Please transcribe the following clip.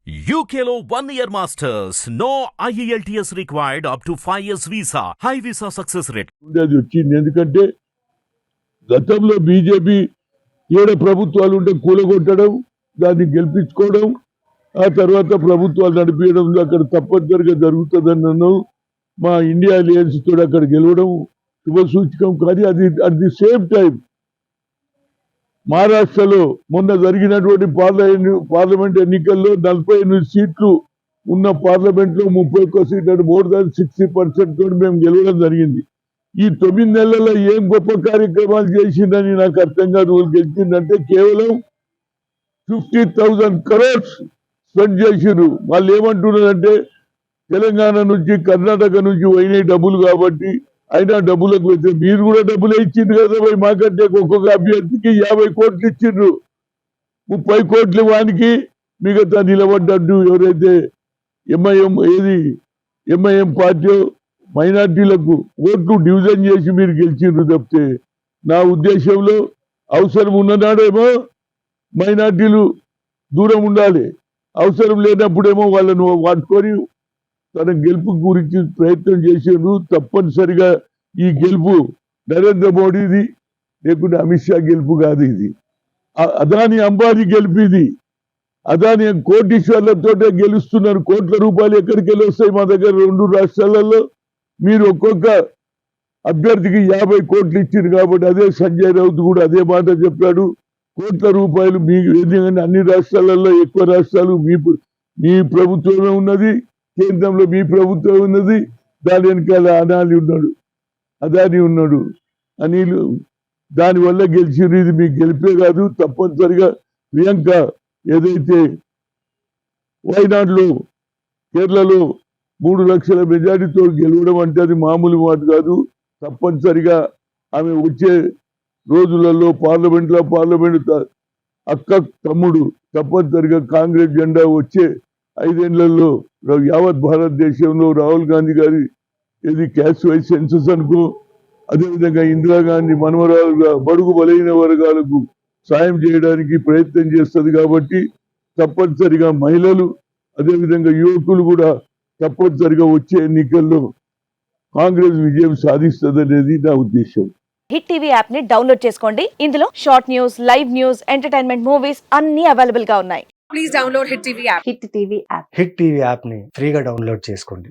UKLO 1 year masters. No IELTS required up to 5 years visa. High visa success rate. అది వచ్చింది. ఎందుకంటే గతంలో BJP ఏడ ప్రభుత్వాలు ఉంటే కూలగొట్టడం, దాన్ని గెలిపించుకోవడం, ఆ తర్వాత ప్రభుత్వాలు నడిపించడం అక్కడ తప్పనిసరిగా జరుగుతుందన్నాను. మా ఇండియా అలయన్స్ తోడు అక్కడ గెలవడం శుభసూచకం. కానీ అది అట్ ది సేమ్ టైం మహారాష్ట్రలో మొన్న జరిగినటువంటి పార్లమెంట్ ఎన్నికల్లో 48 సీట్లు ఉన్న పార్లమెంట్లో 31 సీట్లు, మోర్ దాన్ 60% తోటి మేము గెలవడం జరిగింది. ఈ 9 నెలల్లో ఏం గొప్ప కార్యక్రమాలు చేసిందని నాకు అర్థం కాదు. గెలిచిందంటే కేవలం 50,000 crores స్పెండ్ చేసిర్రు. వాళ్ళు ఏమంటున్నారంటే తెలంగాణ నుంచి కర్ణాటక నుంచి పోయినాయి డబ్బులు కాబట్టి అయినా డబ్బులకు అయితే మీరు కూడా డబ్బులు ఇచ్చిండ్రు కదా. పోయి మాకంటే ఒక్కొక్క అభ్యర్థికి 50 కోట్లు ఇచ్చిండ్రు. 30 కోట్లు వానికి, మిగతా నిలబడ్డట్టు ఎవరైతే ఎంఐఎం పార్టీ మైనార్టీలకు ఓట్లు డివిజన్ చేసి మీరు గెలిచిండ్రు తప్పితే, నా ఉద్దేశంలో అవసరం ఉన్ననాడేమో మైనార్టీలు దూరం ఉండాలి, అవసరం లేనప్పుడేమో వాళ్ళను వాడుకొని తన గెలుపు గురించి ప్రయత్నం చేసిండ్రు. తప్పనిసరిగా ఈ గెలుపు నరేంద్ర మోడీది, లేకుంటే అమిత్ షా గెలుపు కాదు. ఇది అదాని అంబానీ గెలుపు. ఇది అదాని కోటీశ్వర్లతోటే గెలుస్తున్నారు. కోట్ల రూపాయలు ఎక్కడికి వెళ్ళి వస్తాయి మా దగ్గర 2 రాష్ట్రాలలో. మీరు ఒక్కొక్క అభ్యర్థికి 50 కోట్లు ఇచ్చింది కాబట్టి అదే సంజయ్ రౌత్ కూడా అదే మాట చెప్పాడు. కోట్ల రూపాయలు మీకు ఎందుకంటే అన్ని రాష్ట్రాలలో ఎక్కువ రాష్ట్రాలు మీ ప్రభుత్వమే ఉన్నది, కేంద్రంలో మీ ప్రభుత్వం ఉన్నది, దాని వెనకాల అదాని ఉన్నాడు, అనిల్. దానివల్ల గెలిచిరు. ఇది మీకు గెలిపే కాదు. తప్పనిసరిగా ప్రియాంక ఏదైతే వైనాడులో కేరళలో 3 లక్షల మెజారిటీతో గెలవడం అంటే అది మామూలు మాట కాదు. తప్పనిసరిగా ఆమె వచ్చే రోజులలో పార్లమెంట్ అక్క తమ్ముడు తప్పనిసరిగా కాంగ్రెస్ జెండా వచ్చే 5 ఏళ్లలో యావత్ భారతదేశంలో రాహుల్ గాంధీ గారి ఏది క్యాస్ట్ వైజ్ సెన్సస్ అనుకో, అదేవిధంగా ఇందిరాగాంధీ మనవరాలుగా బడుగు బలైన వర్గాలకు సాయం చేయడానికి ప్రయత్నం చేస్తుంది. కాబట్టి తప్పనిసరిగా మహిళలు అదేవిధంగా యువకులు కూడా తప్పనిసరిగా వచ్చే ఎన్నికల్లో కాంగ్రెస్ విజయం సాధిస్తుంది అనేది నా ఉద్దేశం. హిట్ టీవీ యాప్ ని డౌన్లోడ్ చేసుకోండి. ఇందులో short news, live news, entertainment movies అన్ని అవైలబుల్ గా ఉన్నాయి. Please download Hit TV app. Hit TV app. Hit TV యాప్ని ఫ్రీగా డౌన్లోడ్ చేసుకోండి.